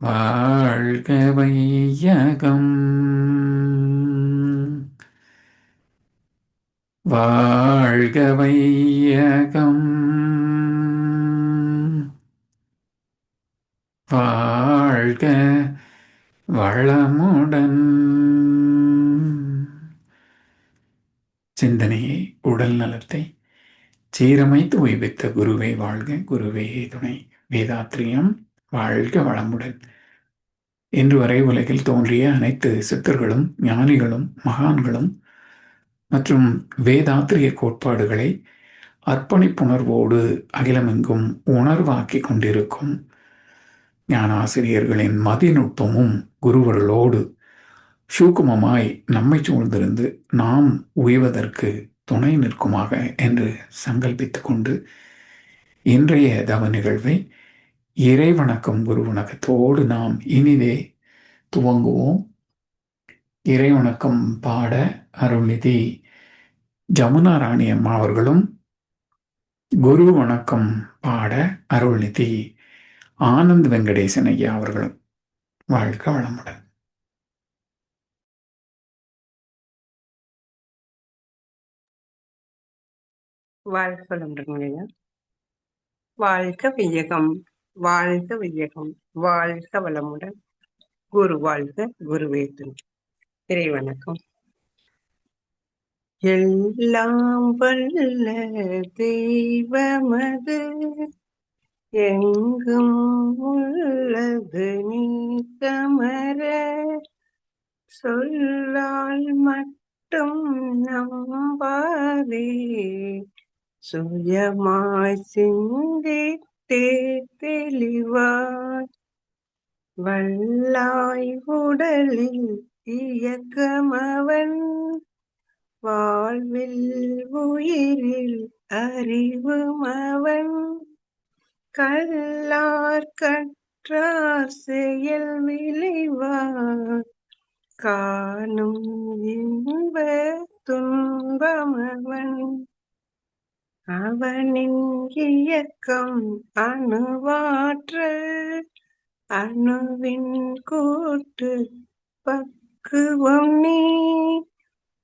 வாழ்க வையகம் வாழ்க வையகம் வாழ்க வளமுடன் சிந்தனையை உடல் நலத்தை சீரமைத்து உய்வித்த குருவே வாழ்க, குருவே துணை. வேதாத்ரியம் வாழ்க வளமுடன். இன்று வரை உலகில் தோன்றிய அனைத்து சித்தர்களும் ஞானிகளும் மகான்களும் மற்றும் வேதாத்திரிய கோட்பாடுகளை அர்ப்பணிப்புணர்வோடு அகிலமெங்கும் உணர்வாக்கி கொண்டிருக்கும் ஞானாசிரியர்களின் மதிநுட்பமும் குருவர்களோடு சூக்குமமாய் நம்மை சூழ்ந்திருந்து நாம் உய்வதற்கு துணை நிற்குமாக என்று சங்கல்பித்துக் கொண்டு இன்றைய தவ நிகழ்வை இறைவணக்கம் குரு வணக்கத்தோடு நாம் இனிதே துவங்குவோம். இறைவணக்கம் பாட அருள்நிதி ஜமுனா ராணி அம்மா அவர்களும், குரு வணக்கம் பாட அருள்நிதி ஆனந்த் வெங்கடேசன் ஐயா அவர்களும். வாழ்க வளமுடன். வாழ்க வளமுடன். வாழ்க வையகம், வாழ்க வையகம், வாழ்க வளமுடன். குரு வாழ்க, குருவே துணை. இறைவணக்கம். எல்லாம் வல்ல தெய்வமது எங்கும் உள்ளது நீ கமர, சொல்லால் மட்டும் நம்பாதே, சுயமாய் சிந்தித்தே தெளிவாய், வல்லாய் உடலில் இயக்கமவன், வாழ்வில் உயிரில் அறிவுமவன், கல்லார் கற்றார் செயல் விளைவார், காணும் இன்ப துன்பமவன், அவனின் இயக்கம் அணுவாற்றல், அணுவின் கூட்டு பக்குவம் நீ,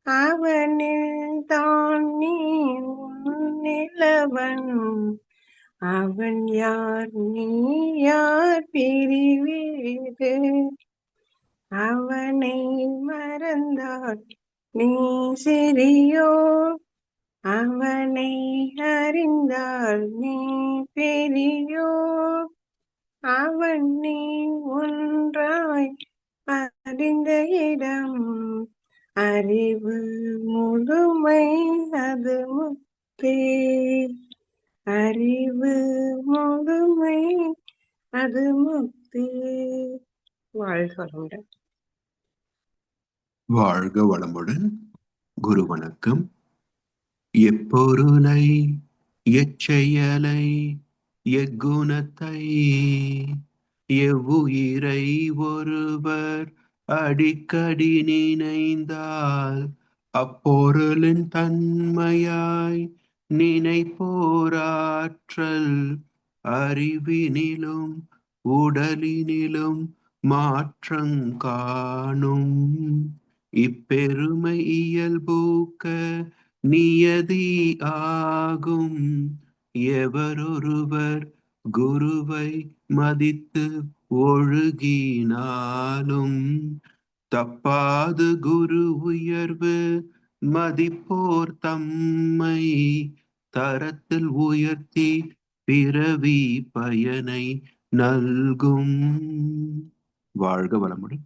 அவனில் தான் நீ நிலவன், அவன் யார் நீ யார் பிரிவீடு, அவனை மறந்தால் நீ சிறியோர், அவனை அறிந்தால் நீ பெரியோர், அவன் நீ ஒன்றாய் அறிந்த இடம், அறிவு முழுமை அது முக்தி, அறிவு முழுமை அது முக்தி. வாழ்க வளமுடன். வாழ்க வளமுடன். குரு வணக்கம். எப்பொருளை எச்செயலை எக்குணத்தை எவ்வுயிரை ஒருவர் அடிக்கடி நினைந்தால், அப்பொருளின் தன்மையாய் நினைப்போராற்றல், அறிவினிலும் உடலினிலும் மாற்றங்காணும், இப்பெருமை இயல்பூக்க நியதி ஆகும், எவரொருவர் குருவை மதித்து ஒழுகினாலும், தப்பாது குரு உயர்வு மதிப்போர் தம்மை தரத்தில் உயர்த்தி பிறவி பயனை நல்கும். வாழ்க வளமுடன்.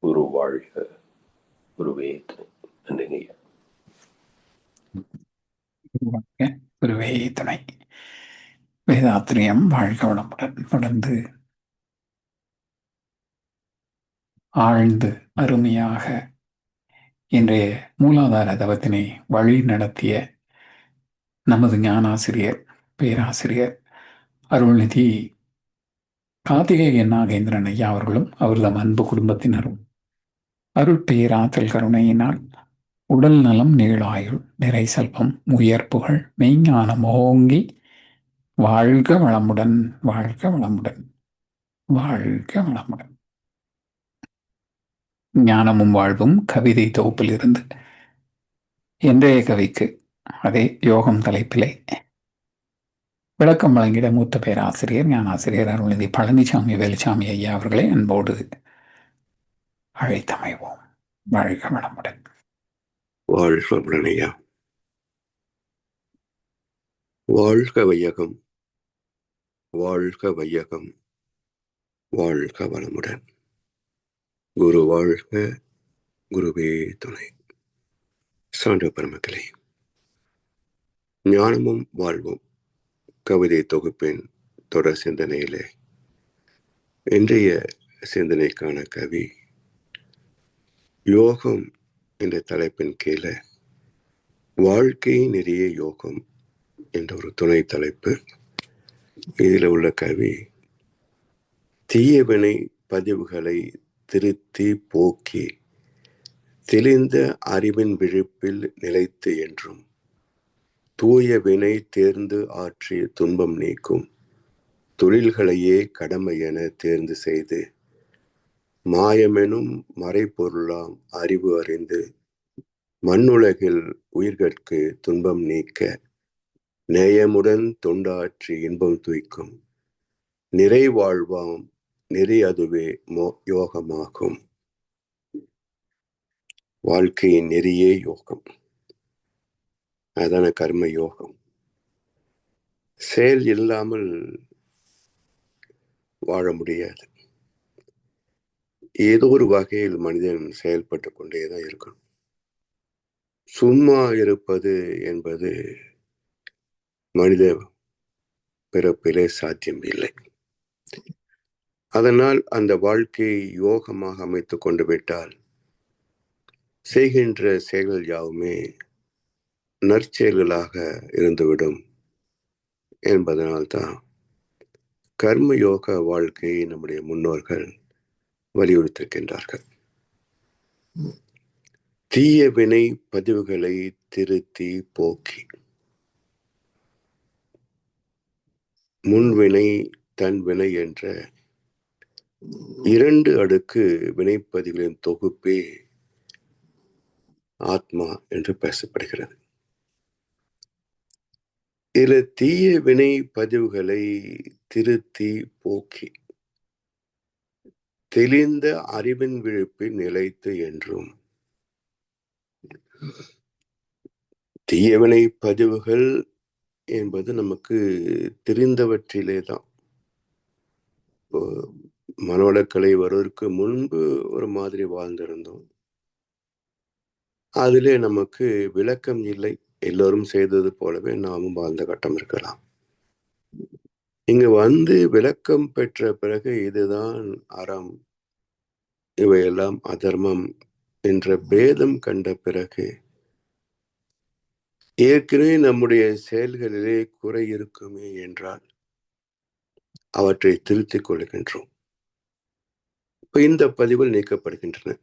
குரு வாழ்க, குருவே துணை. குருவே துணை. வேதாத்திரியம் வாழ்க வளமுடன். தொடர்ந்து ஆழ்ந்து அருமையாக இன்றைய மூலாதார தவத்தினை வழி நடத்திய நமது ஞானாசிரியர் பேராசிரியர் அருள்நிதி கார்த்திகேயன் நாகேந்திரன் ஐயா அவர்களும் அவர்தம் அன்பு குடும்பத்தினரும் அருள் பேராற்றல் கருணையினால் உடல் நலம் நீளாயுள் நிறை செல்வம் உயர்ப்புகள் மெய்ஞானம் ஓங்கி வாழ்க வளமுடன், வாழ்க வளமுடன், வாழ்க வளமுடன். ஞானமும் வாழ்வும் கவிதை தொகுப்பிலிருந்து இன்றைய கவிக்கு அதே யோகம் தலைப்பிலே விளக்கம் வழங்கிட மூத்த பேராசிரியர் ஞானாசிரியர் அருள்நிதி பழனிசாமி வேலுசாமி ஐயா அவர்களை அன்போடு அழைத்தமைவோம். வாழ்க வளமுடன். வாழ்க வளமுடன் ஐயா. வாழ்க வையகம், வாழ்க வையகம், வாழ்க வளமுடன். குரு வாழ்க, குருவே துணை. சான்ற பெருமக்களே, ஞானமும் வாழ்வும் கவிதை தொகுப்பின் தொடர் சிந்தனையிலே இன்றைய சிந்தனைக்கான கவி யோகம் என்ற தலைப்பின் கீழே வாழ்க்கை நெறிய யோகம் என்ற ஒரு துணை தலைப்பு. இதில் உள்ள கவி தீயவினை பதிவுகளை திருத்தி போக்கி தெளிந்த அறிவின் விழிப்பில் நிலைத்து என்றும் தூய வினை தேர்ந்து ஆற்றி துன்பம் நீக்கும் தொழில்களையே கடமை என தேர்ந்து செய்து மாயமெனும் மறைபொருளாம் அறிவு அறிந்து மண்ணுலகில் உயிர்கட்கு துன்பம் நீக்க நேயமுடன் தொண்டாற்றி இன்பம் துய்க்கும் நிறைவாழ்வாம் நெறி அதுவே யோகமாகும். வாழ்க்கையின் நெறியே யோகம். அதான கர்ம யோகம். செயல் இல்லாமல் வாழ முடியாது. ஏதோ ஒரு வகையில் மனிதன் செயல்பட்டு கொண்டேதான் இருக்கணும். சும்மா இருப்பது என்பது மனித பிறப்பிலே சாத்தியம் இல்லை. அதனால் அந்த வாழ்க்கையை யோகமாக அமைத்துக் கொண்டு விட்டால் செய்கின்ற செயல்கள் யாவுமே நற்செயல்களாக இருந்துவிடும் என்பதனால்தான் கர்மயோக வாழ்க்கையை நம்முடைய முன்னோர்கள் வலியுறுத்திருக்கின்றார்கள். தீய வினை பதிவுகளை திருத்தி போக்கி முன்வினை தன்வினை என்ற 2 அடுக்கு வினைப்பதிவுகளின் தொகுப்பே ஆத்மா என்று பேசப்படுகிறது. இதில் தீய வினை பதிவுகளை திருத்தி போக்கி தெளிந்த அறிவின் விழிப்பில் நிலைத்து என்றும் தீயவினை பதிவுகள் என்பது நமக்கு தெரிந்தவற்றிலே தான். மனவளக்கலை வருவதற்கு முன்பு ஒரு மாதிரி வாழ்ந்திருந்தோம். அதிலே நமக்கு விளக்கம் இல்லை. எல்லோரும் செய்தது போலவே நாமும் வாழ்ந்த கட்டம் இருக்கலாம். இங்கு வந்து விளக்கம் பெற்ற பிறகு இதுதான் அறம், இவையெல்லாம் அதர்மம் என்ற பேதம் கண்ட பிறகு ஏற்கனவே நம்முடைய செயல்களிலே குறை இருக்குமே என்றால் அவற்றை திருத்திக் கொள்கின்றோம். இப்ப இந்த பதிவுகள் நீக்கப்படுகின்றன.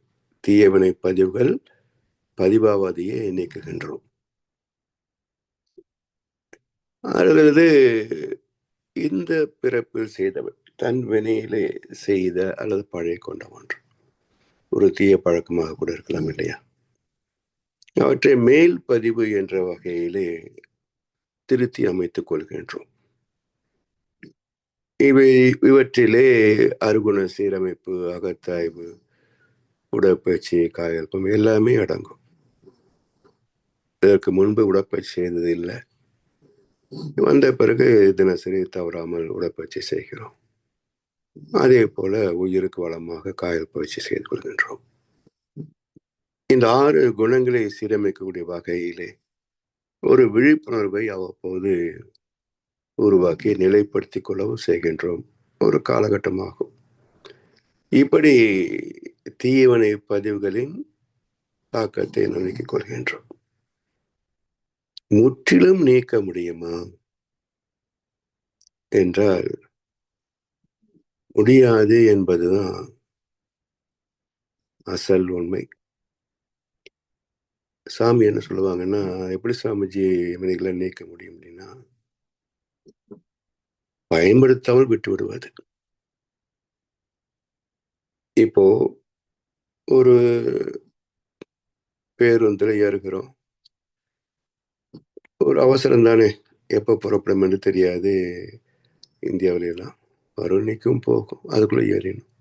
தீயவினை பதிவுகள் பதிவாவதையே நீக்குகின்றோம். அல்லது இந்த பிறப்பில் செய்தவர் தன் வினையிலே செய்த அல்லது பழைய கொண்ட ஒன்று ஒரு தீய பழக்கமாக கூட இருக்கலாம் இல்லையா? அவற்றை மேல் பதிவு என்ற வகையிலே திருத்தி அமைத்துக் கொள்கின்றோம். இவற்றிலே அருகுண சீரமைப்பு, அகத்தாய்வு, உடற்பயிற்சி, காயல்பம் எல்லாமே அடங்கும். இதற்கு முன்பு உடற்பயிற்சி செய்தது இல்லை. வந்த பிறகு தினசரி தவறாமல் உடற்பயிற்சி செய்கிறோம். அதே போல உயிருக்கு வளமாக காயல் பயிற்சி செய்து கொள்கின்றோம். இந்த 6 குணங்களை சீரமைக்கக்கூடிய வகையிலே ஒரு விழிப்புணர்வை அவ்வப்போது உருவாக்கி நிலைப்படுத்திக் கொள்ளவும் செய்கின்றோம். ஒரு காலகட்டமாகும். இப்படி தீயவினை பதிவுகளின் தாக்கத்தை நீக்கிக் கொள்கின்றோம். முற்றிலும் நீக்க முடியுமா என்றால் முடியாது என்பதுதான் அசல் உண்மை. சாமி என்ன சொல்லுவாங்கன்னா, எப்படி சாமிஜி வினைகளை நீக்க முடியும் அப்படின்னா, பயன்படுத்தாமல் விட்டு விடுவது. இப்போ ஒரு பேருந்துல ஏறுகிறோம். ஒரு அவசரம் தானே, எப்ப புறப்படும் என்று தெரியாது. இந்தியாவில எல்லாம் வரும், நிற்கும், போகும், அதுக்குள்ள ஏறிடும்.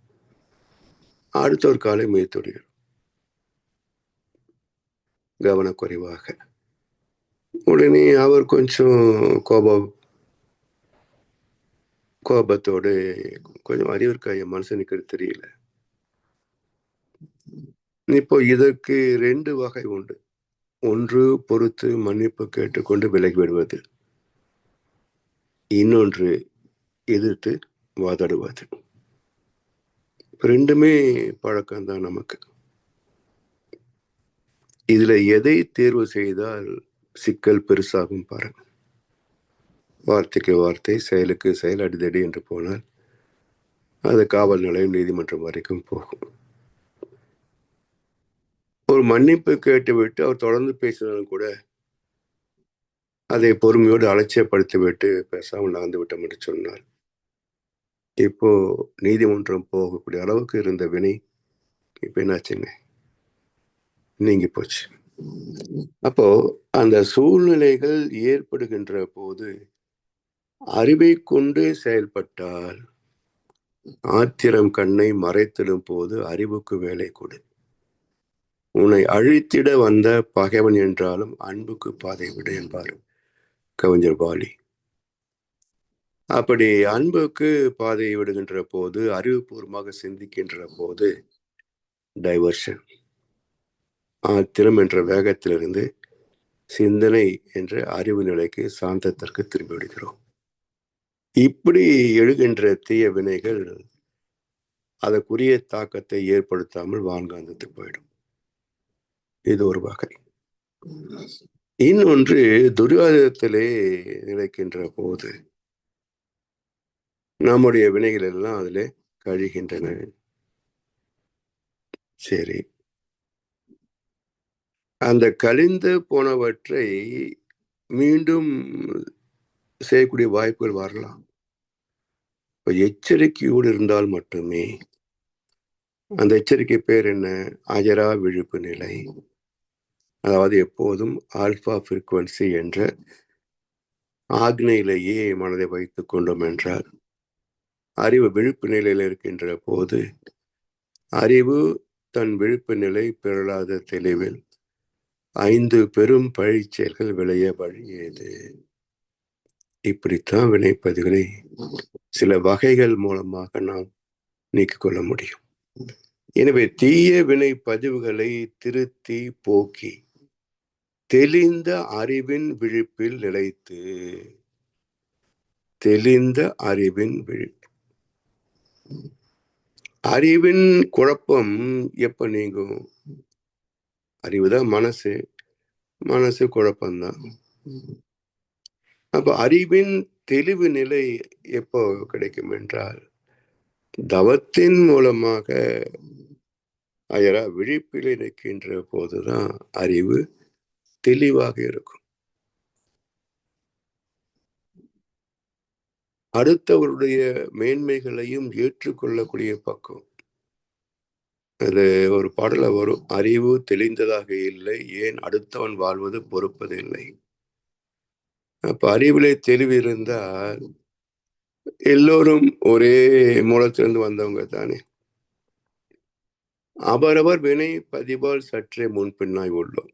அடுத்த ஒரு காலை மேய்த்தொடுகிறோம் கவனக்குறைவாக. உடனே அவர் கொஞ்சம் கோபத்தோடு, கொஞ்சம் அறிவு இருக்கா என் மனுஷனுக்கு தெரியல. இப்போ இதற்கு 2 வகை உண்டு. ஒன்று பொறுத்து மன்னிப்பு கேட்டுக்கொண்டு விலகி விடுவது, இன்னொன்று எதிர்த்து வாதாடுவது. ரெண்டுமே பழக்கம்தான் நமக்கு. இதுல எதை தேர்வு செய்தால் சிக்கல் பெருசாகும் பாருங்க. வார்த்தைக்கு வார்த்தை, செயலுக்கு செயல், அடிதடி என்று போனால் அது காவல் நிலையம், நீதிமன்றம் வரைக்கும் போகும். ஒரு மன்னிப்பு கேட்டுவிட்டு அவர் தொடர்ந்து பேசினாலும் கூட அதை பொறுமையோடு அலட்சியப்படுத்திவிட்டு பேசாமல் நகர்ந்து விட்டோம் என்று சொன்னார். இப்போ நீதிமன்றம் போகக்கூடிய அளவுக்கு இருந்த வினை இப்ப என்னாச்சுங்க, நீங்கி போச்சு. அப்போ அந்த சூழ்நிலைகள் ஏற்படுகின்ற போது அறிவை கொண்டு செயல்பட்டால் ஆத்திரம் கண்ணை மறைத்திடும் போது அறிவுக்கு வேலை கொடு. உன்னை அழித்திட வந்த பகைவன் என்றாலும் அன்புக்கு பாதை விடு என்பார் கவிஞர் வாலி. அப்படி அன்புக்கு பாதையை விடுகின்ற போது, அறிவுபூர்வமாக சிந்திக்கின்ற போது டைவர்ஷன், ஆத்திரம் என்ற வேகத்திலிருந்து சிந்தனை என்ற அறிவு நிலைக்கு, சாந்தத்திற்கு திரும்பி விடுகிறோம். இப்படி எழுகின்ற தீய வினைகள் அதற்குரிய தாக்கத்தை ஏற்படுத்தாமல் வான்காந்தத்துக்கு போயிடும். இது ஒரு வகை. இன்னொன்று துரியாதத்திலே நிலைக்கின்ற போது நம்முடைய வினைகள் எல்லாம் அதிலே கழிகின்றன. சரி, அந்த கழிந்து போனவற்றை மீண்டும் செய்யக்கூடிய வாய்ப்புகள் வரலாம். இப்ப எச்சரிக்கையோடு இருந்தால் மட்டுமே. அந்த எச்சரிக்கை பேர் என்ன? அஜரா விழிப்பு நிலை. அதாவது எப்போதும் ஆல்பா ஃப்ரீக்குவன்சி என்ற ஆக்னையிலேயே மனதை வைத்துக் கொண்டோம் என்றால், அறிவு விழிப்பு நிலையில் இருக்கின்ற போது அறிவு தன் விழிப்பு நிலை பெறலாத தெளிவில் 5 பெரும் பழிச்செயல்கள் விளைய வழி ஏது. இப்படித்தான் வினைப்பதிவுகளை சில வகைகள் மூலமாக நாம் நீக்கிக் கொள்ள முடியும். எனவே தீய வினை பதிவுகளை திருத்தி போக்கி தெளிந்த அறிவின் விழிப்பில் நிலைத்து, தெளிந்த அறிவின் விழிப்பு. அறிவின் குழப்பம் எப்ப நீங்கும்? அறிவுதான் மனசு, மனசு குழப்பம்தான். அப்ப அறிவின் தெளிவு நிலை எப்போ கிடைக்கும் என்றால், தவத்தின் மூலமாக அயரா விழிப்பில் இருக்கின்ற போதுதான் அறிவு தெளிவாக இருக்கும். அடுத்தவருடைய மேன்மைகளையும் ஏற்றுக்கொள்ளக்கூடிய பக்கம். அது ஒரு பாடல வரும், அறிவு தெளிந்ததாக இல்லை, ஏன் அடுத்தவன் வாழ்வது பொறுப்பதில்லை. அப்ப அறிவிலே தெளிவு இருந்தால் எல்லோரும் ஒரே மூலத்திலிருந்து வந்தவங்க தானே. அவரவர் வினை பதிவால் சற்றே முன்பின்னாய் உள்ளோம்.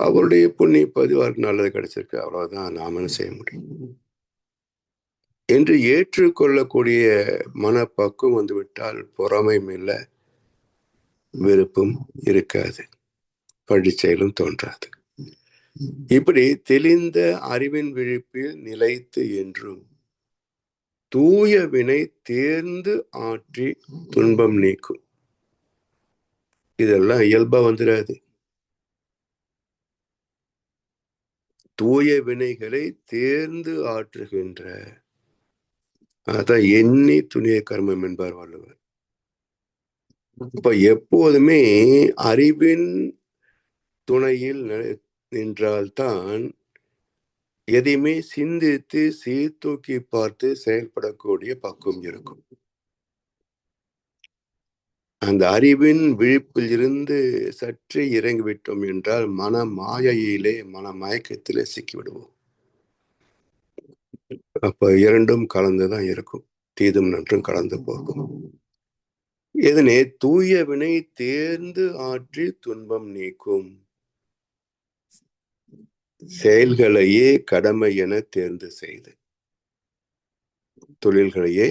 அவருடைய புண்ணிய பதிவாருக்கு நல்லது கிடைச்சிருக்கு, அவ்வளவுதான், நாம என்ன செய்ய முடியும் என்று ஏற்றுக்கொள்ளக்கூடிய மனப்பக்குவம் வந்துவிட்டால் பொறாமையும் இல்லை, விருப்பம் இருக்காது, பழிச்செயலும் தோன்றாது. இப்படி தெளிந்த அறிவின் விழிப்பில் நிலைத்து என்றும் தூய வினை தேர்ந்து ஆற்றி துன்பம் நீக்கும். இதெல்லாம் இயல்பா வந்துடாது. தூய வினைகளை தேர்ந்து ஆற்றுகின்ற, அதான் எண்ணி துணிய கர்மம் என்பார் வள்ளுவர். இப்ப எப்போதுமே அறிவின் துணையில் நின்றால்தான் எதையுமே சிந்தித்து சீர்தூக்கி பார்த்து செயல்படக்கூடிய பக்குவம் இருக்கும். அந்த அறிவின் விழிப்பில் இருந்து சற்றே இறங்கிவிட்டோம் என்றால் மன மாயையிலே மன மயக்கத்திலே சிக்கிவிடுவோம். அப்ப இரண்டும் கலந்துதான் இருக்கும். தீதும் நன்றும் கலந்து போகும். இதனை தூய வினை தேர்ந்து ஆற்றி துன்பம் நீக்கும். செயல்களையே கடமை என தேர்ந்து செய்து, தொழில்களையே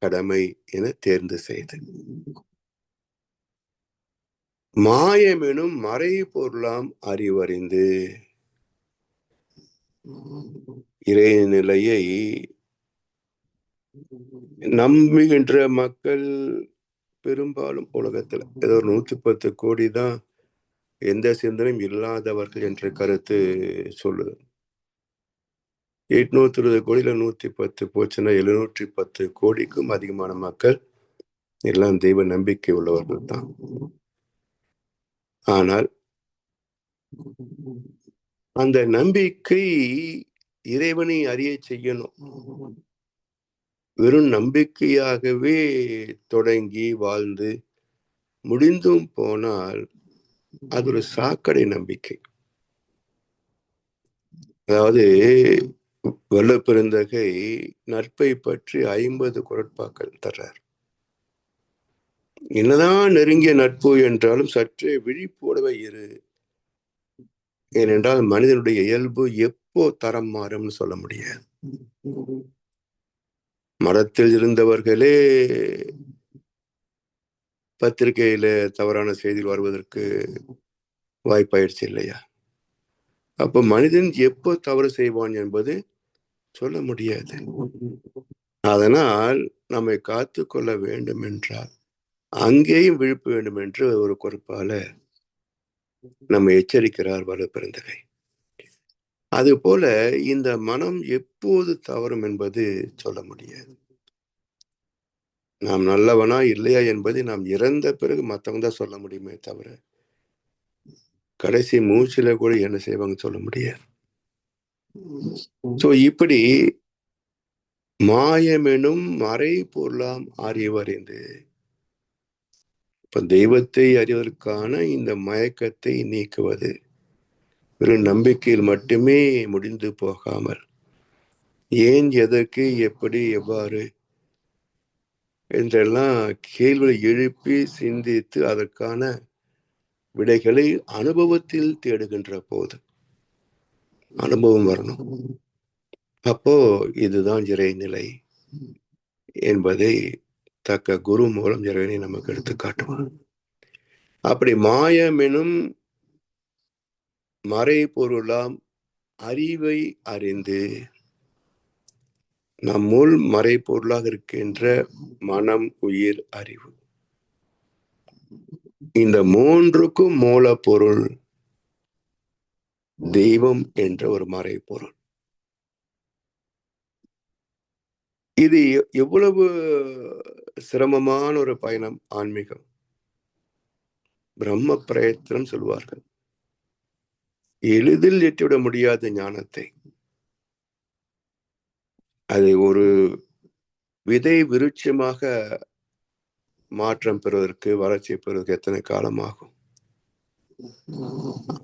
கடமை என தேர்ந்து செய்து, மாயமெனும் மறை பொருளாம் அறிவறிந்து, இறைநிலையை நம்புகின்ற மக்கள் பெரும்பாலும் உலகத்துல ஏதோ 110 கோடி தான் எந்த சிந்தனையும் இல்லாதவர்கள் என்ற கருத்து சொல்லுது. 820 கோடியில 110 போச்சுன்னா 710 கோடிக்கும் அதிகமான மக்கள் எல்லாம் தெய்வ நம்பிக்கை உள்ளவர்கள் தான். ஆனால் அந்த நம்பிக்கை இறைவனை அறிய செய்யணும். வெறும் நம்பிக்கையாகவே தொடங்கி வாழ்ந்து முடிந்தும் போனால் அது ஒரு சாக்கடை நம்பிக்கை. அதாவது வல்லபெருந்தகை நட்பை பற்றி 50 குறட்பாக்கள் தர்றார். என்னதான் நெருங்கிய நட்பு என்றாலும் சற்றே விழிப்போடவே இரு. ஏனென்றால் மனிதனுடைய இயல்பு எப்போ தரம் மாறும்னு சொல்ல முடியாது. மடத்தில் இருந்தவர்களே பத்திரிகையில தவறான செய்திகள் வருவதற்கு வாய்ப்பாயிடுச்சு இல்லையா? அப்ப மனிதன் எப்போ தவறு செய்வான் என்பது சொல்ல முடியாது. அதனால் நம்மை காத்து கொள்ள வேண்டும் என்றால் அங்கேயும் விழிப்பு வேண்டும் என்று ஒரு குறிப்பால நம்ம எச்சரிக்கிறார் வல்லபெருந்தகை. அது போல இந்த மனம் எப்போது தவறும் என்பது சொல்ல முடியாது. நாம் நல்லவனா இல்லையா என்பதை நாம் இறந்த பிறகு மற்றவங்க தான் சொல்ல முடியுமே தவிர கடைசி மூச்சில கூட என்ன செய்வாங்க சொல்ல முடியாது. சோ இப்படி மாயமெனும் மறை பொருளாம் அறிவறிந்து, இப்ப தெய்வத்தை அறிவதற்கான இந்த மயக்கத்தை நீக்குவது வெறும் நம்பிக்கையில் மட்டுமே முடிந்து போகாமல் ஏன், எதற்கு, எப்படி, எவ்வாறு என்றெல்லாம் கேள்வி எழுப்பி சிந்தித்து அதற்கான விடைகளை அனுபவத்தில் தேடுகின்ற போது அனுபவம் வரணும். அப்போ இதுதான் இறைநிலை என்பதை தக்க குரு மூலம் இறைவனை நமக்கு எடுத்து காட்டுவார். அப்படி மாயமெனும் மறை பொருளாம் அறிவை அறிந்து, நம்முள் மறை பொருளாக இருக்கின்ற மனம், உயிர், அறிவு, இந்த மூன்றுக்கும் மூலப்பொருள் தெய்வம் என்ற ஒரு மறை பொருள். இது எவ்வளவு சிரமமான ஒரு பயணம் ஆன்மீகம். பிரம்ம பிரயத்தனம் சொல்வார்கள். எளிதில் எட்டிவிட முடியாத ஞானத்தை, அது ஒரு விதை விருட்சமாக மாற்றம் பெறுவதற்கு, வளர்ச்சி பெறுவதற்கு எத்தனை காலம் ஆகும்?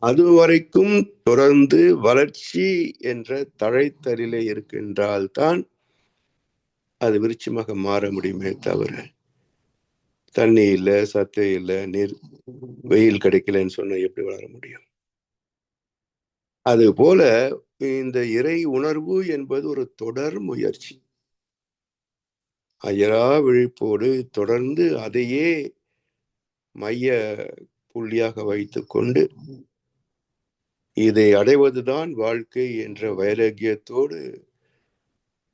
அது வரைக்கும் தொடர்ந்து வளர்ச்சி என்ற தழைத்தலிலே இருக்கின்றால் தான் அது விருட்சமாக மாற முடியுமே தவிர தண்ணி இல்லை, சத்து இல்லை, நீர், வெயில் கிடைக்கலன்னு சொன்னா எப்படி வளர முடியும்? அது போல இந்த இறை உணர்வு என்பது ஒரு தொடர் முயற்சி. அயரா விழிப்போடு தொடர்ந்து அதையே மைய புள்ளியாக வைத்துக் கொண்டு இதை அடைவதுதான் வாழ்க்கை என்ற வைராகியத்தோடு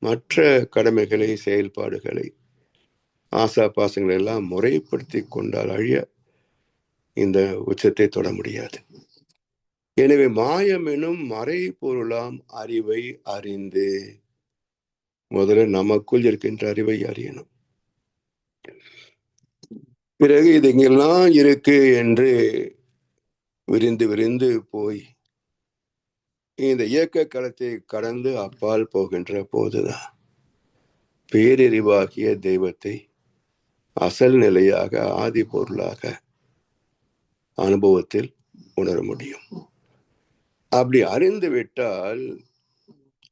மற்ற கடமைகளை, செயல்பாடுகளை, ஆசா பாசங்களை எல்லாம் முறைப்படுத்தி கொண்டால் அழிய இந்த உச்சத்தை தொட முடியாது. எனவே மாயம் எனும் மறை பொருளாம் அறிவை அறிந்து, முதல்ல நமக்குள் இருக்கின்ற அறிவை அறியணும். பிறகு இது இங்கெல்லாம் இருக்கு என்று விரிந்து விரிந்து போய் இந்த இயக்க களத்தை கடந்து அப்பால் போகின்ற போதுதான் பேரறிவாகிய தெய்வத்தை அசல் நிலையாக ஆதி பொருளாக அனுபவத்தில் உணர முடியும். அப்படி அறிந்து விட்டால்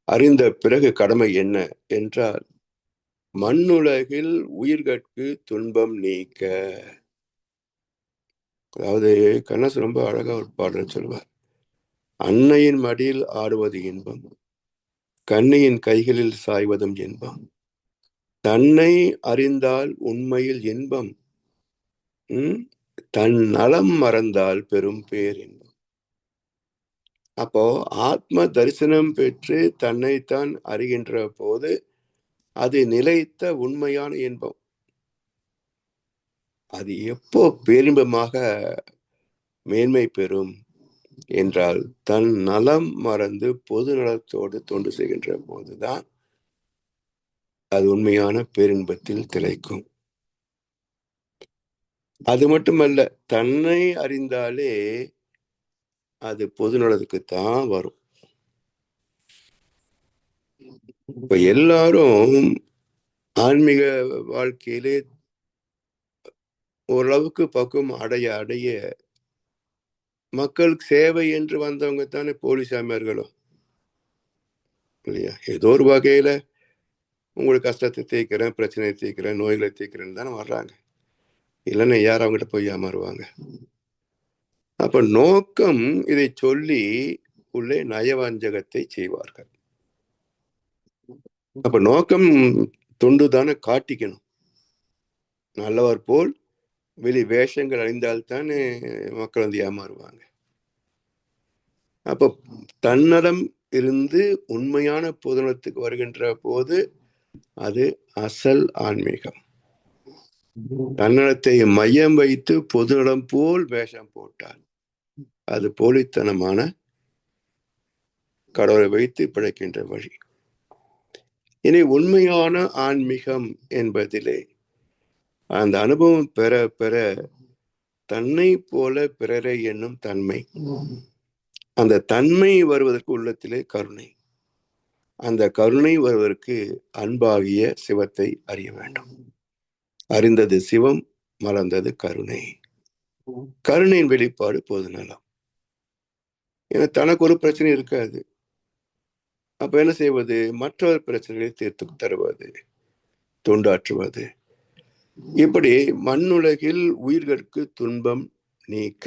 அறிந்த பிறகு கடமை என்ன என்றால் மண்ணுலகில் உயிர்கட்கு துன்பம் நீக்க. அதாவது கண்ணாசு ரொம்ப அழகா ஒரு பாடல் சொல்வார். அன்னையின் மடியில் ஆடுவது இன்பம், கண்ணியின் கைகளில் சாய்வதும் இன்பம், தன்னை அறிந்தால் உண்மையில் இன்பம், தன் நலம் மறந்தால் பெரும் பேர் இன்பம். அப்போ ஆத்ம தரிசனம் பெற்று தன்னைத்தான் அறிகின்ற போது அது நிலைத்த உண்மையான இன்பம். அது எப்போ பேரின்பமாக மேன்மை பெறும் என்றால் தன் நலம் மறந்து பொது நலத்தோடு தொண்டு செய்கின்ற போதுதான் அது உண்மையான பேரின்பத்தில் திளைக்கும். அது மட்டுமல்ல, தன்னை அறிந்தாலே அது பொது நலத்துக்குத்தான் வரும். இப்ப எல்லாரும் ஆன்மீக வாழ்க்கையிலே ஓரளவுக்கு பக்குவம் அடைய மக்களுக்கு சேவை என்று வந்தவங்க தானே போலிசாமியார்களும் இல்லையா? ஏதோ ஒரு வகையில உங்களுக்கு கஷ்டத்தை தீர்க்கிறேன், பிரச்சனையை தீர்க்கிறேன், நோய்களை தீர்க்கிறேன்னு தானே வர்றாங்க. இல்லைன்னா யார் அவங்ககிட்ட போய் ஏமாறுவாங்க? அப்ப நோக்கம் இதை சொல்லி உள்ளே நயவஞ்சகத்தை செய்வார்கள். அப்ப நோக்கம் தொண்டு தானே காட்டிக்கணும். நல்லவர் போல் வெளி வேஷங்கள் அணிந்தால்தானே மக்கள் வந்து ஏமாறுவாங்க. அப்ப தன்னலம் இருந்து உண்மையான பொதுநலத்துக்கு வருகின்ற போது அது அசல் ஆன்மீகம். தன்னலத்தை மையம் வைத்து பொதுநலம் போல் வேஷம் போட்டால் அது போலித்தனமான கடவுளை வைத்து பிழைக்கின்ற வழி. இனி உண்மையான ஆன்மீகம் என்பதிலே அந்த அனுபவம் பெற பெற தன்னை போல பிறரை என்னும் தன்மை, அந்த தன்மை வருவதற்கு உள்ளத்திலே கருணை, அந்த கருணை வருவதற்கு அன்பாகிய சிவத்தை அறிய வேண்டும். அறிந்தது சிவம், மலர்ந்தது கருணை. கருணையின் வெளிப்பாடு பொது நலம். ஏன்னா தனக்கு ஒரு பிரச்சனை இருக்காது. அப்ப என்ன செய்வது? மற்றவர் பிரச்சனைகளை தீர்த்து தருவது, தொண்டாற்றுவது. இப்படி மண்ணுலகில் உயிர்களுக்கு துன்பம் நீக்க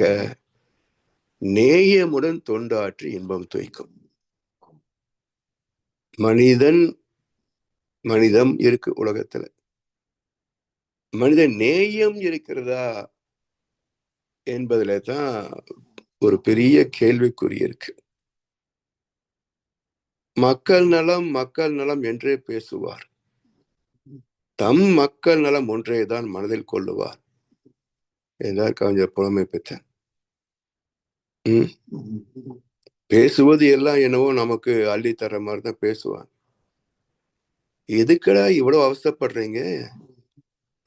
நேயமுடன் தொண்டாற்றி இன்பம் துய்க்கும். மனிதம் இருக்கு உலகத்துல. மனித நேயம் இருக்கிறதா என்பதுல தான் ஒரு பெரிய கேள்விக்குறி இருக்கு. மக்கள் நலம் என்றே பேசுவார், தம் மக்கள் நலம் ஒன்றேதான் மனதில் கொள்ளுவார் என்றார் கவிஞர் புலமை பெற்றார். பேசுவது எல்லாம் என்னவோ நமக்கு அள்ளி தர மாதிரிதான் பேசுவான். எதுக்கடா இவ்வளவு அவசரப்படுறீங்க?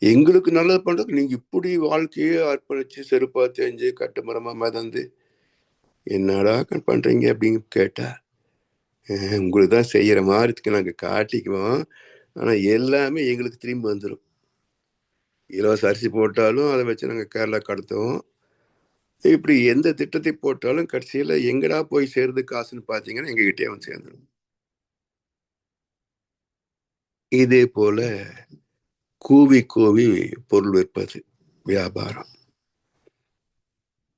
எங்களுக்கு நல்லது பண்றதுக்கு நீங்க இப்படி வாழ்க்கையே அர்ப்பணிச்சு செருப்பா தெரிஞ்சு கட்டுமரமா மிதந்து என்னடா பண்றீங்க அப்படின்னு கேட்டா, உங்களுக்கு தான் செய்யற மாதிரி நாங்க காட்டிக்குவோம், ஆனா எல்லாமே எங்களுக்கு திரும்பி வந்துடும். இலவச அரிசி போட்டாலும் அதை வச்சு நாங்க கேரளா கடத்துவோம். இப்படி எந்த திட்டத்தை போட்டாலும் கடைசியில எங்கடா போய் சேருது காசுன்னு பாத்தீங்கன்னா எங்ககிட்டயே வந்து சேர்ந்துடும். இதே போல கூவி கூவி பொருள் விற்பது வியாபாரம்.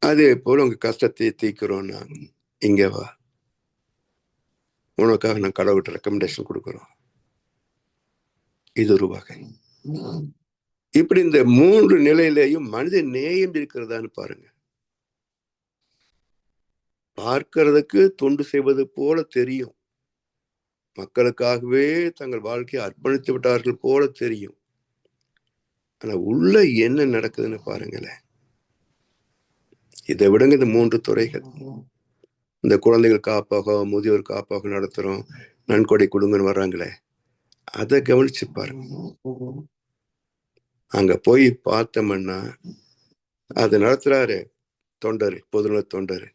அதே போல உங்க கஷ்டத்தை தீர்க்கிறோம், நான் இங்க வா, உனக்காக நான் கடவுள்கிட்ட ரெக்கமெண்டேஷன் கொடுக்குறோம். இது ஒரு வகை. இப்படி இந்த 3 நிலையிலேயும் மனித நேயம் இருக்கிறதான்னு பாருங்க. பார்க்கிறதுக்கு தொண்டு செய்வது போல தெரியும், மக்களுக்காகவே தங்கள் வாழ்க்கையை அர்ப்பணித்து விட்டார்கள் போல தெரியும். ஆனா உள்ள என்ன நடக்குதுன்னு பாருங்களேன். இதை விடுங்க, இந்த 3 துறைகள். இந்த குழந்தைகள் காப்பகம், முதியோர் காப்பகம் நடத்துறோம், நன்கொடை கொடுங்கன்னு வர்றாங்களே, அதை கவனிச்சு பாருங்க. அங்க போய் பார்த்தோம்னா அது நடத்துறாரு தொண்டரு, பொதுநல தொண்டரு,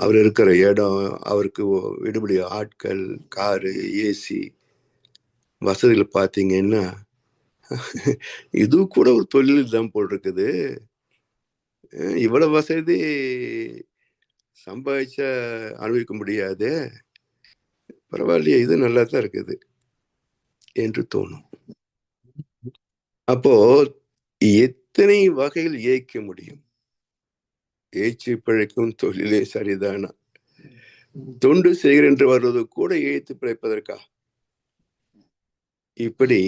அவர் இருக்கிற இடம், அவருக்கு விடுபடி ஆட்கள், காரு, ஏசி வசதிகள் பார்த்தீங்கன்னா இது கூட ஒரு தொழில் தான் போல் இருக்குது. இவ்வளவு வசதி சம்பாதிச்சா அனுபவிக்க முடியாது, பரவாயில்லையே இது நல்லா தான் இருக்குது என்று தோணும். அப்போ எத்தனை வகையில் ஏய்க்க முடியும்? ஏய்ச்சி பிழைக்கும் தொழிலே சரிதானா? தொண்டு செய்கிறேன் என்று வருவது கூட ஏய்த்து பிழைப்பதற்கா? இப்படி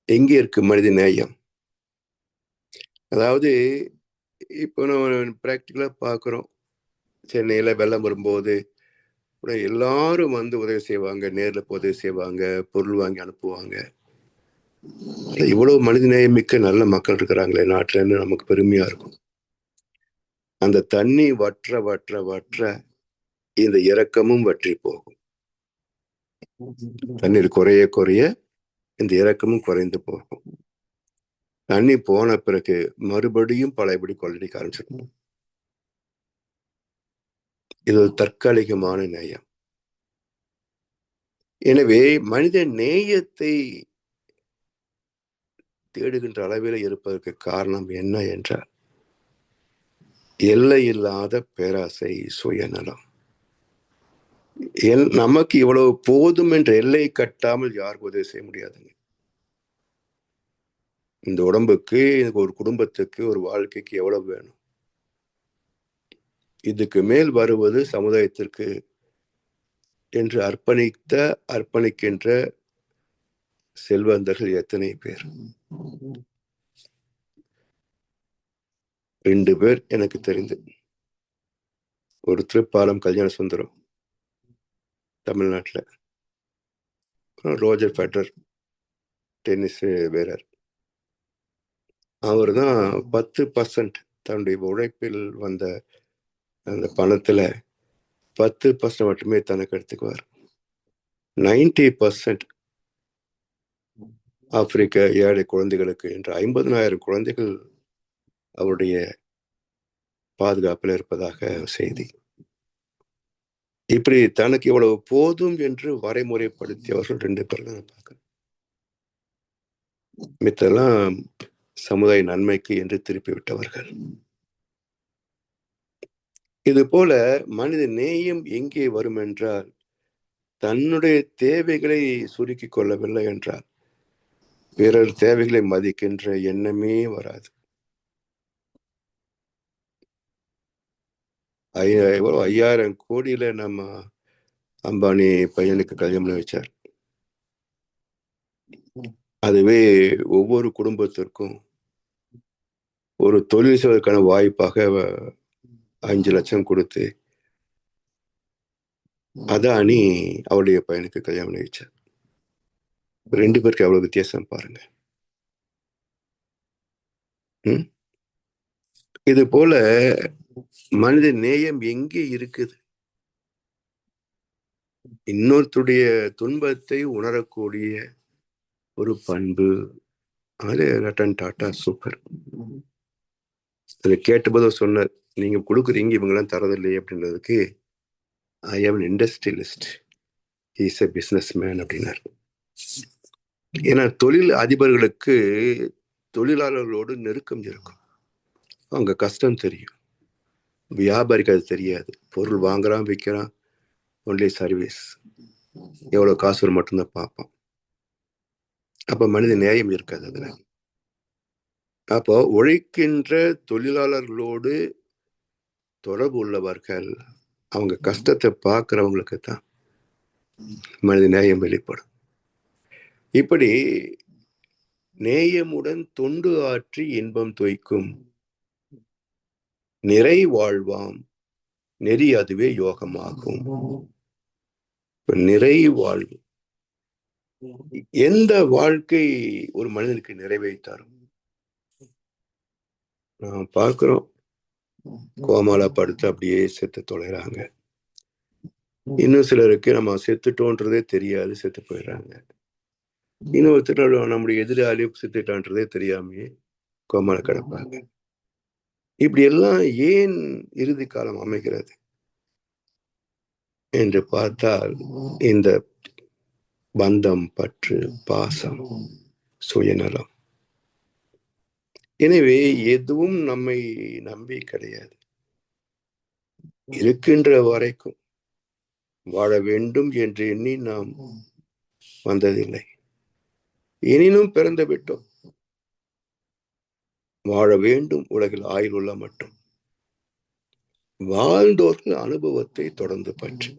எங்கே இருக்கு மனித நேயம்? அதாவது இப்போ நம்ம பிராக்டிக்கலா பார்க்குறோம். சென்னையில வெள்ளம் வரும்போது எல்லாரும் வந்து உதவி செய்வாங்க, நேர்ல உதவி செய்வாங்க, பொருள் வாங்கி அனுப்புவாங்க. இவ்வளவு மனித நேயம் மிக்க நல்ல மக்கள் இருக்கிறாங்களே நாட்டுலன்னு நமக்கு பெருமையா இருக்கும். அந்த தண்ணி வற்ற வற்ற வற்ற இந்த இரக்கமும் வற்றி போகும். தண்ணீர் குறைய குறைய இந்த இரக்கமும் குறைந்து போகும். தண்ணி போன பிறகு மறுபடியும் பழையபடி கொள்ளடிக்க ஆரம்பிச்சிடும். இது ஒரு தற்காலிகமான நேயம். எனவே மனித நேயத்தை தேடுகின்ற அளவில் இருப்பதற்கு காரணம் என்ன என்றால் எல்லையில்லாத பேராசை, சுயநலம். நமக்கு இவ்வளவு போதும் என்ற எல்லை கட்டாமல் யாருக்கும் உதவி செய்ய முடியாதுங்க. இந்த உடம்புக்கு, ஒரு குடும்பத்துக்கு, ஒரு வாழ்க்கைக்கு எவ்வளவு வேணும்? இதுக்கு மேல் வருவது சமுதாயத்திற்கு என்று அர்ப்பணிக்கின்ற செல்வந்தர்கள் எத்தனை பேர்? 2 பேர் எனக்கு தெரிந்து. ஒருத்தர் பாலம் கல்யாண சுந்தரம் தமிழ்நாட்டில், ரோஜர் ஃபெடரர் டென்னிஸ் வீரர். அவர் தான் 10% தன்னுடைய உழைப்பில் வந்த அந்த பணத்துல 10% மட்டுமே தனக்கு எடுத்துக்குவார். 90% ஆப்பிரிக்க ஏழை குழந்தைகளுக்கு என்று 50,000 குழந்தைகள் அவருடைய பாதுகாப்பில் இருப்பதாக செய்தி. இப்படி தனக்கு இவ்வளவு போதும் என்று வரைமுறைப்படுத்தியவர்கள் 2 பேர் தான் பார்க்கிறேன். மித்தெல்லாம் சமுதாய நன்மைக்கு என்று திருப்பி விட்டவர்கள். இது போல மனித நேயம் எங்கே வரும் என்றால் தன்னுடைய தேவைகளை சுருக்கிக் கொள்ளவில்லை என்றால் பிறர் தேவைகளை மதிக்கின்ற எண்ணமே வராது. 5,000 கோடியில நம்ம அம்பானி பையனுக்கு கல்யாணம் பண்ணி வச்சார். அதுவே ஒவ்வொரு குடும்பத்திற்கும் ஒரு தொழில் செய்வதற்கான வாய்ப்பாக 5 லட்சம் கொடுத்து அதானி அவருடைய பையனுக்கு கல்யாணம் பண்ணி வச்சார். 2 பேருக்கு எவ்வளவு வித்தியாசம் பாருங்க. இது போல மனித நேயம் எங்கே இருக்குது? இன்னொருத்துடைய துன்பத்தை உணரக்கூடிய ஒரு பண்பு. அது ரட்டன் டாட்டா சூப்பர். கேட்டபோது சொன்னார், நீங்க கொடுக்குறீங்க இவங்கெல்லாம் தரதில்லையே அப்படின்றதுக்கு, ஐ ஆம் an industrialist, he is a businessman அப்படின்னார். ஏன்னா தொழில் அதிபர்களுக்கு தொழிலாளர்களோடு நெருக்கம் இருக்கும். அவங்க கஷ்டம் தெரியும். வியாபாரிக்கு அது தெரியாது. பொருள் வாங்குறான், விற்கிறான், ஒன்லி சர்வீஸ், எவ்வளவு காசு மட்டும்தான் பார்ப்பான். அப்ப மனித நியாயம் இருக்காது அதுல. அப்போ உழைக்கின்ற தொழிலாளர்களோடு தொடர்பு உள்ளவர்கள், அவங்க கஷ்டத்தை பார்க்கிறவங்களுக்கு தான் மனித நேயம் வெளிப்படும். இப்படி நேயமுடன் தொண்டு ஆற்றி இன்பம் தோய்க்கும் நிறை வாழ்வாம் நெறி அதுவே யோகமாகும். நிறை வாழ்வு, எந்த வாழ்க்கை ஒரு மனிதனுக்கு நிறைவை தரும்? நாம் பார்க்கிறோம், கோமால படுத்து அப்படியே செத்து தொலைறாங்க. இன்னும் சிலருக்கு நம்ம செத்துட்டோன்றதே தெரியாது, செத்து போயிடுறாங்க. இன்னொருத்தர் நம்முடைய எதிராளி செத்துட்டான்றதே தெரியாமையே கோமால கிடப்பாங்க. இப்படி எல்லாம் ஏன் இறுதி காலம் அமைகிறது என்று பார்த்தால் இந்த பந்தம், பற்று, பாசம், சுயநலம். எனவே எதுவும் நம்மை நம்பி கிடையாது. இருக்கின்ற வரைக்கும் வாழ வேண்டும் என்று எண்ணி நாம் வந்ததில்லை. எனினும் பிறந்து விட்டோம். வாழ வேண்டும் உலகில் ஆயுள் உள்ள மட்டும். வாழ்ந்தோர்கள் அனுபவத்தை தொடர்ந்து பற்றி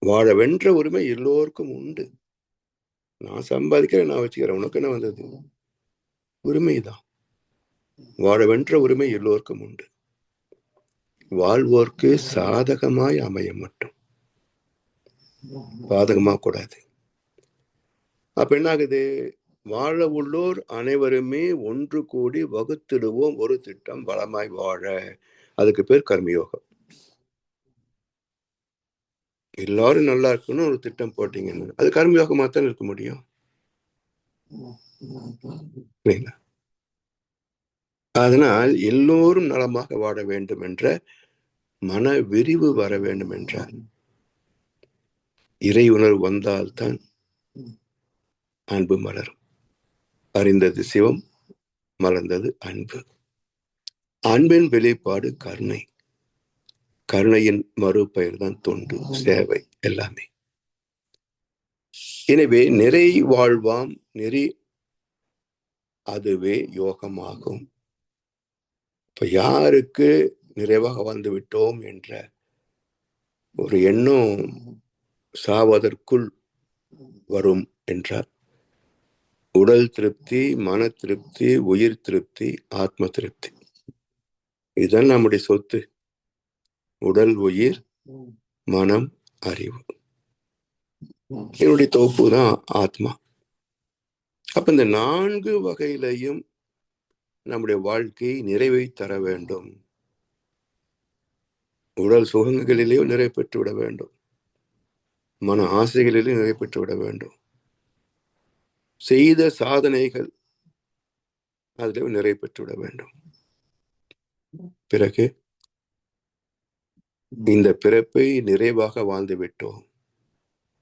வாழ வென்ற உரிமை எல்லோருக்கும் உண்டு. நான் சம்பாதிக்கிறேன், நான் வச்சுக்கிறேன், உனக்கு என்ன வந்தது? உரிமைதான். வாழ வென்ற உரிமை எல்லோருக்கும் உண்டு. வாழ்வோர்க்கு சாதகமாய் அமைய மட்டும், பாதகமா கூடாது. அப்ப என்ன ஆகுது? வாழ உள்ளோர் அனைவருமே ஒன்று கூடி வகுத்திடுவோம் ஒரு திட்டம் வளமாய் வாழ. அதுக்கு பேர் கர்மயோகம். எல்லாரும் நல்லா இருக்கணும் ஒரு திட்டம் போட்டீங்கன்னு, அது கர்மயோகமா தான் இருக்க முடியும். அதனால் எல்லோரும் நலமாக வாழ வேண்டும் என்ற மன விரிவு வர வேண்டும் என்றால், இறை உணர்வு வந்தால்தான் அன்பு மலரும். அறிந்தது சிவம், மலர்ந்தது அன்பு. அன்பின் வெளிப்பாடு கருணை. கருணையின் மறுபெயர் தான் தொண்டு, சேவை, எல்லாமே. எனவே நிறை வாழ்வாம் நெறி, அதுவே யோகமாகும். இப்ப யாருக்கு நிறைவாக வாழ்ந்து விட்டோம் என்ற ஒரு எண்ணம் சாவதற்குள் வரும் என்றால், உடல் திருப்தி, மன திருப்தி, உயிர் திருப்தி, ஆத்ம திருப்தி, இதுதான் நம்முடைய சொத்து. உடல், உயிர், மனம், அறிவு, என்னுடைய தொகுப்பு தான் ஆத்மா. அப்ப இந்த 4 வகையிலையும் நம்முடைய வாழ்க்கை நிறைவை தர வேண்டும். உடல் சுகங்களிலேயும் நிறைவு பெற்று விட வேண்டும், மன ஆசைகளிலேயும் நிறைவு பெற்று விட வேண்டும், செய்த சாதனைகள் அதிலே நிறைவு பெற்று விட வேண்டும். பிறகு இந்த பிறப்பை நிறைவாக வாழ்ந்து விட்டோம்.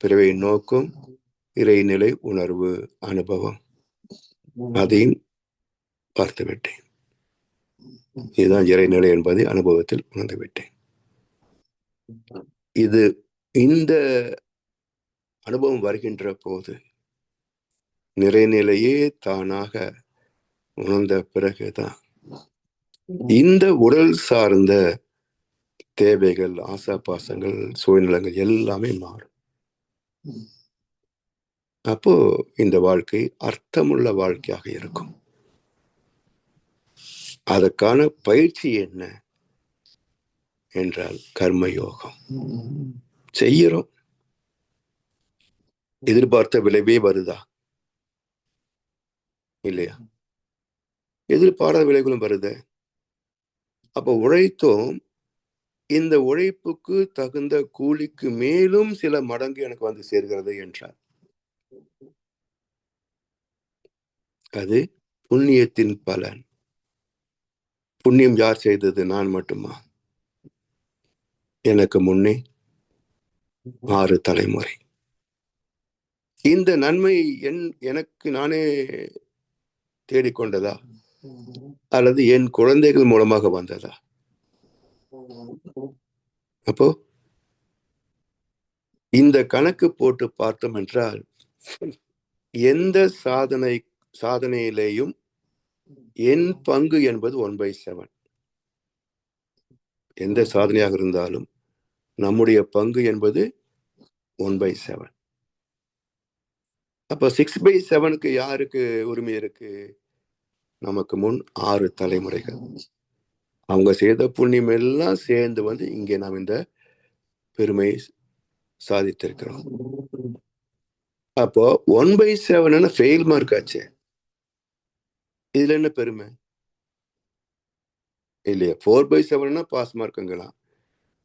பிறவை நோக்கம் இறைநிலை உணர்வு அனுபவம், அதையும் பார்த்து விட்டேன். இதுதான் இறைநிலை என்பதை அனுபவத்தில் உணர்ந்து விட்டேன். இந்த அனுபவம் வருகின்ற போது நிறைநிலையே தானாக உணர்ந்த பிறகுதான் இந்த உடல் சார்ந்த தேவைகள், ஆசாபாசங்கள், சூழ்நிலங்கள் எல்லாமே மாறும். அப்போ இந்த வாழ்க்கை அர்த்தமுள்ள வாழ்க்கையாக இருக்கும். அதற்கான பயிற்சி என்ன என்றால் கர்மயோகம். செய்யறோம், எதிர்பார்த்த விளைவே வருதா? இல்லையா? எதிர்பாராத விளைவுகளும் வருது. அப்ப உழைத்தோம், இந்த உழைப்புக்கு தகுந்த கூலிக்கு மேலும் சில மடங்கு எனக்கு வந்து சேர்கிறது என்றார். அது புண்ணியத்தின் பலன். புண்ணியம் யார் செய்தது? நான் மட்டுமா? எனக்கு முன்னே 6 தலைமுறை. இந்த நன்மை எனக்கு நானே தேடிக்கொண்டதா அல்லது என் குழந்தைகள் மூலமாக வந்ததா? அப்போ இந்த கணக்கு போட்டு பார்த்தோம் என்றால், எந்த சாதனையிலேயும் என் பங்கு என்பது 1/7. எந்த சாதனையாக இருந்தாலும் நம்முடைய பங்கு என்பது 1/7. அப்ப 6/7க்கு யாருக்கு உரிமை இருக்கு? நமக்கு முன் 6 தலைமுறைகள். அவங்க செய்த புண்ணியம் எல்லாம் சேர்ந்து வந்து இங்கே நாம் இந்த பெருமையை சாதித்திருக்கிறோம். அப்போ 1/7 ஃபெயில் மார்க் ஆச்சு. இதுல என்ன பெருமை? இல்லையா? 4/7 பாஸ் மார்க்குங்களாம்.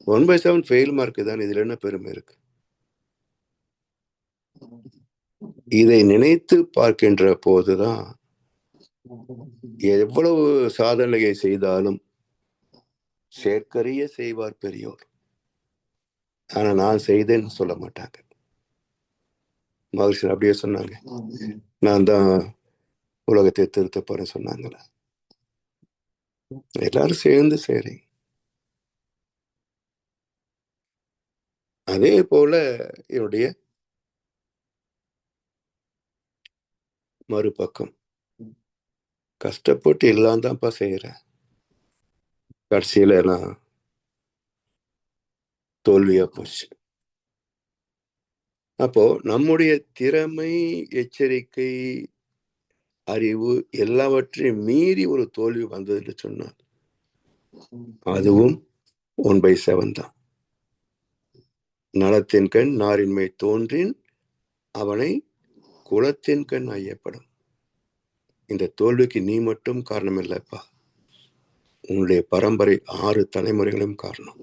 1/7 ஃபெயில் மார்க் தான். இதுல என்ன பெருமை இருக்கு? இதை நினைத்து பார்க்கின்ற போதுதான் எவ்வளவு சாதனையை செய்தாலும் சேர்க்கரிய செய்வார் பெரியோர். ஆனா நான் செய்தேன்னு சொல்ல மாட்டாங்க. மகர்ஷி அப்படியே சொன்னாங்க, நான் தான் உலகத்தை திருத்த போறேன் சொன்னாங்கள. எல்லாரும் சேர்ந்து சரி. அதே போல என்னுடைய மறுபக்கம் கஷ்டப்பட்டு எல்லாம் தான்ப்பா செய்யறேன். கடைசியில நான் தோல்வியா போச்சு. அப்போ நம்முடைய திறமை, எச்சரிக்கை, அறிவு எல்லாவற்றையும் மீறி ஒரு தோல்வி வந்தது என்று சொன்னார். அதுவும் 1/7 தான். நலத்தின் கண் நாரின்மை தோன்றின் அவனை குலத்தின் கண் ஐயப்படும். இந்த தோல்விக்கு நீ மட்டும் காரணம் இல்லப்பா, உன்னுடைய பரம்பரை 6 தலைமுறைகளும் காரணம்.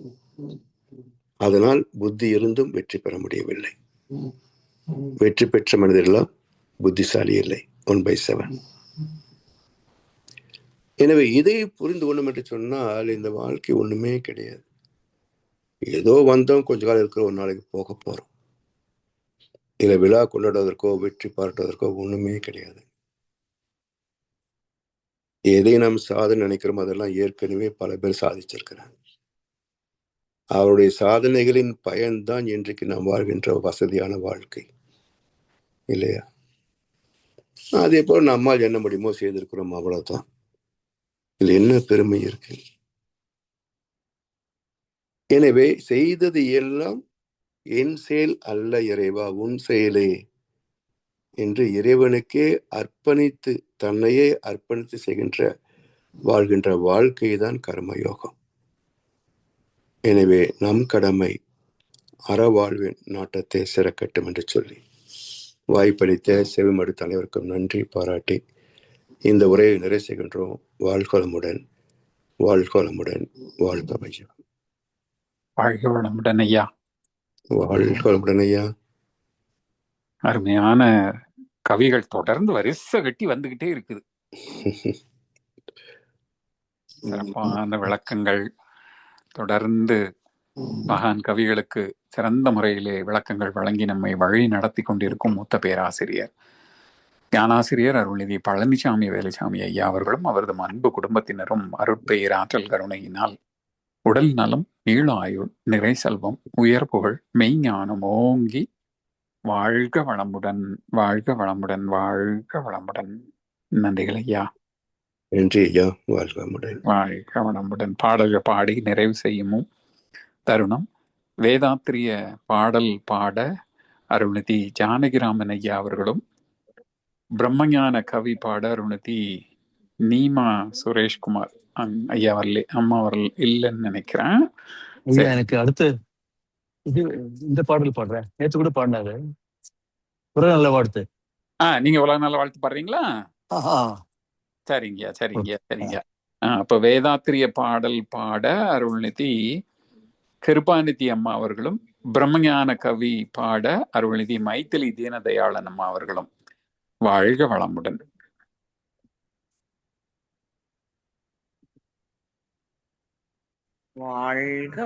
அதனால் புத்தி இருந்தும் வெற்றி பெற முடியவில்லை. வெற்றி பெற்ற மனிதர்களாம் புத்திசாலி இல்லை. 1/7. எனவே இதை புரிந்து கொள்ளும் என்று சொன்னால் இந்த வாழ்க்கை ஒண்ணுமே கிடையாது. ஏதோ வந்தோம், கொஞ்ச காலம் இருக்கிற, ஒரு நாளைக்கு போக போறோம். இல்ல விழா கொண்டாடுவதற்கோ வெற்றி பாராட்டுவதற்கோ ஒண்ணுமே கிடையாது. எதை நாம் சாதனை நினைக்கிறோம் அதெல்லாம் ஏற்கனவே பல பேர் சாதிச்சிருக்கிறாங்க. அவருடைய சாதனைகளின் பயன்தான் இன்றைக்கு நாம் வாழ்கின்ற வசதியான வாழ்க்கை இல்லையா? அதே போல நம்மால் என்ன முடியுமோ செய்திருக்கிறோம், அவ்வளவுதான். இதுல என்ன பெருமை இருக்கு? எனவே செய்தது எல்லாம் என் செயல் அல்ல இறைவா, உன் செயலே என்று இறைவனுக்கே அர்ப்பணித்து, தன்னையே அர்ப்பணித்து செய்கின்ற வாழ்கின்ற வாழ்க்கை தான் கர்மயோகம். எனவே நம் கடமை அறவாழ்வின் நாட்டத்தை சிறக்கட்டும் என்று சொல்லி வாய்ப்பளித்த செவிமடு தலைவருக்கும் நன்றி பாராட்டி இந்த உரையை நிறைவு செய்கின்றோம். வாழ்கோளமுடன், வாழ்கோளமுடன், வாழ்க வையம். வாழ்க வளமுடன் ஐயா. வாழ்கோளமுடன் ஐயா. அருமையான கவிகள் தொடர்ந்து வரிசை கட்டி வந்துகிட்டே இருக்குது. சிறப்பான விளக்கங்கள் தொடர்ந்து மகான் கவிகளுக்கு சிறந்த முறையிலே விளக்கங்கள் வழங்கி நம்மை வழி நடத்தி கொண்டிருக்கும் மூத்த பேராசிரியர் ஞானாசிரியர் அருள்நிதி பழனிசாமி வேலுசாமி ஐயா அவர்களும் அவரது அன்பு குடும்பத்தினரும் அருட்பெயர் ஆற்றல் கருணையினால் உடல் நலம், நீள ஆயுள், நிறை செல்வம், உயர் புகழ், மெய்ஞானம் ஓங்கி வாழ்க வளமுடன், வாழ்க வளமுடன், வாழ்க வளமுடன். நன்றிகள் ஐயா. நன்றி ஐயா. வாழ்க வளமுடன், வாழ்க வளமுடன். பாடல்கள் பாடி நிறைவு செய்யும் தருணம். வேதாத்திரிய பாடல் பாட அருள்நிதி ஜானகிராமன் ஐயா அவர்களும், பிரம்மஞான கவி பாட அருள்நிதி நீமா சுரேஷ்குமார் ஐயா வரல, அம்மா வரல இல்லைன்னு நினைக்கிறேன். ஐயா எனக்கு அடுத்து இது இந்த பாடல் பாடுறேன். நேற்று கூட பாடினாரு. ஒரு நல்ல வாழ்த்து. நீங்க உலக நல்ல வாழ்த்து பாடுறீங்களா? சரிங்க சரிங்க சரிங்க. அப்ப வேதாத்திரிய பாடல் பாட அருள்நிதி கிருபாநிதி அம்மா அவர்களும், பிரம்மஞான கவி பாட அருள்நிதி மைத்திலி தீனதயாளன் அம்மா அவர்களும். வாழ்க வளமுடன். வாழ்க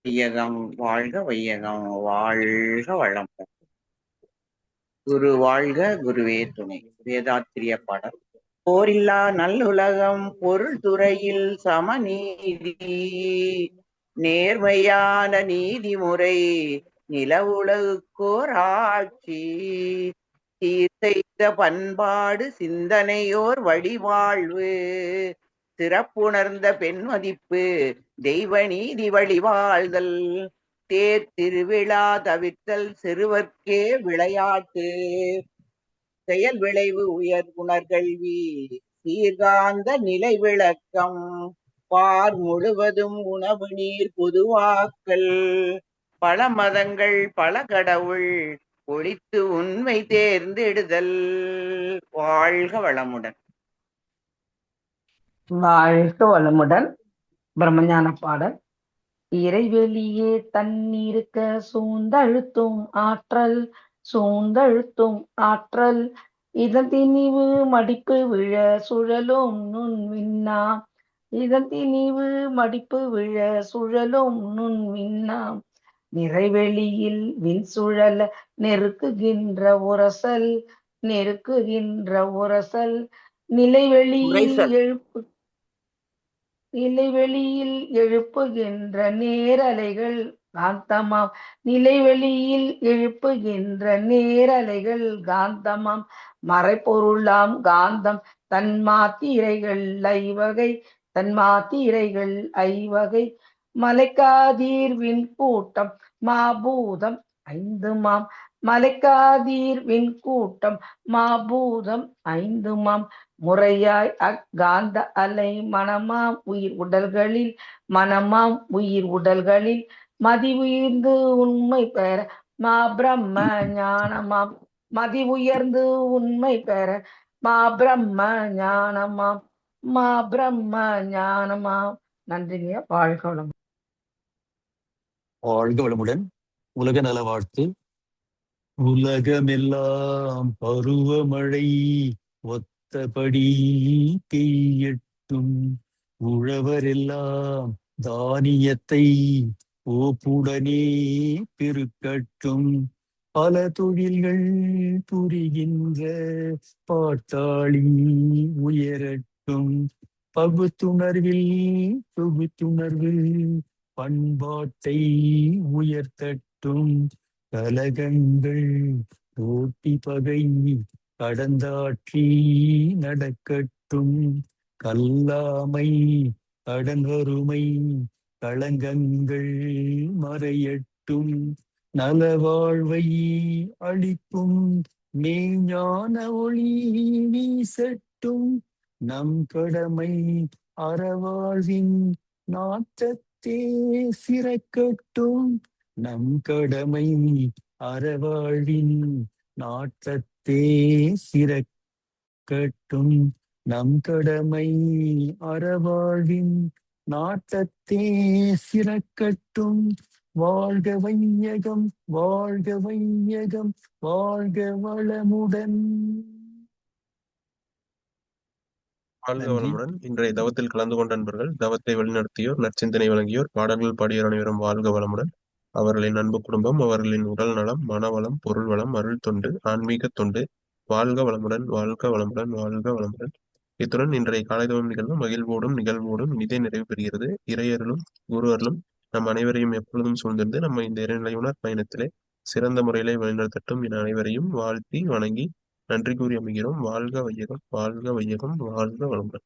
வையகம், வாழ்க வையகம், வாழ்க வளமுடன். குரு வாழ்க, குருவே துணை. வேதாத்திரிய பாடல். போரில்லா நல்லுலகம், பொருள் துறையில் சமநீதி, நேர்மையான நீதிமுறை, நிலவுலகுக்கோர் ஆட்சி, சீர் செய்த பண்பாடு, சிந்தனையோர் வழிவாழ்வு, சிறப்புணர்ந்த பெண் மதிப்பு, தெய்வ நீதி வழிவாழ்தல், தேர் திருவிழா தவிர்த்தல், சிறுவர்க்கே விளையாட்டு, செயல் விளைவு உயர் உணர்கல்வி, சீர்காந்த நிலை விளக்கம், பார் முழுவதும் உணவு நீர் பொதுவாக்கல், பல மதங்கள் பல கடவுள், ஒழித்து உண்மை தேர்ந்தெடுதல். வாழ்க வளமுடன். வாழ்க வளமுடன். பிரம்மஞான பாடல். இறைவெளியே தன்னிருக்க சூழ்ந்தழுத்தும் ஆற்றல், சூழ்ந்தழுத்தும் ஆற்றல், இதன் திணிவு மடிப்பு விழ சுழலும் நுண் விண்ணாம். இதன் திணிவு மடிப்பு விழ சுழலும் நுண் விண்ணாம். நிறைவெளியில் விண் சுழல நெருக்குகின்ற உரசல் நெருக்குகின்ற உரசல் நிலைவெளியில் உரைசல். நிலைவெளியில் எழுப்புகின்ற நேரலைகள் காந்தமாம். நிலைவெளியில் எழுப்புகின்ற நேரலைகள் காந்தமாம். மறைபொருளாம் காந்தம் தன்மாத்திரைகள் ஐவகை தன்மாத்திரைகள் ஐவகை. மலைக்காதீர்வின் கூட்டம் மாபூதம் ஐந்துமாம். மலைக்காதீர்வின் கூட்டம் மாபூதம் ஐந்துமாம். முறையாய் அக்காந்த அலை மனமாம் உயிர் உடல்களில் மனமாம் உயிர் உடல்களில் மதி உயர்ந்து உண்மை பெற மா பிரம்ம ஞானமாம். மதி உயர்ந்து உண்மை பெற மா பிரம்ம ஞானமாம். மா பிரம்ம ஞானமாம். நன்றிங்க. வாழ்க வளம். வாழ்க வளமுடன். உலக நல வாழ்த்து. உலகமெல்லாம் பருவமழை ஒத்தபடி பெய்யட்டும். உழவரெல்லாம் தானியத்தை ஓப்புடனே பெருக்கட்டும். பல தொழில்கள் புரிகின்ற பாட்டாளி உயரட்டும். பகுத்துணர்வில் தொகுத்துணர்வு பண்பாட்டை உயர்த்தட்டும். கலகங்கள் போட்டி பகை கடந்தாட்சி நடக்கட்டும். கல்லாமை கடன் வறுமை களங்கங்கள் மறையட்டும். நலவாழ்வை அளிக்கும் மெய்ஞான ஒளி வீசட்டும். நம் கடமை அறவாழ்வின் நாட்டத்தே சிறக்கட்டும். நம் கடமை அறவாழ்வின் நாட்டத்தே சிறக்கட்டும். நம் கடமை அறவாழ்வின் நாட்டத்தே சிறக்கட்டும். வாழ்க வையகம் வாழ்க வையகம் வாழ்க வளமுடன். வாழ்க நன்றி. வளமுடன். இன்றைய தவத்தில் கலந்து கொண்ட நண்பர்கள், தவத்தை வழிநடத்தியோர், நற்சிந்தனை வழங்கியோர், பாடல்கள் பாடியோர் அனைவரும் வாழ்க வளமுடன். அவர்களின் அன்பு குடும்பம், அவர்களின் உடல் நலம், மனவளம், பொருள் வளம், அருள் தொண்டு, ஆன்மீக தொண்டு வாழ்க வளமுடன், வாழ்க வளமுடன், வாழ்க வளமுடன். இத்துடன் இன்றைய காலைதவம் நிகழ்வு மகிழ்வோடும் நிகழ்வோடும் இனிதே நிறைவு பெறுகிறது. இறையருளும் குரு அருளும் நம் அனைவரையும் எப்பொழுதும் சூழ்ந்திருந்து நம்ம இந்த இறைநிலையுணர் பயணத்திலே சிறந்த முறையிலே வழிநடத்தட்டும் என அனைவரையும் வாழ்த்தி வணங்கி நன்றி கூறி அமைகிறோம். வாழ்க வையகம் வாழ்க வையகம் வாழ்க வளமுடன்.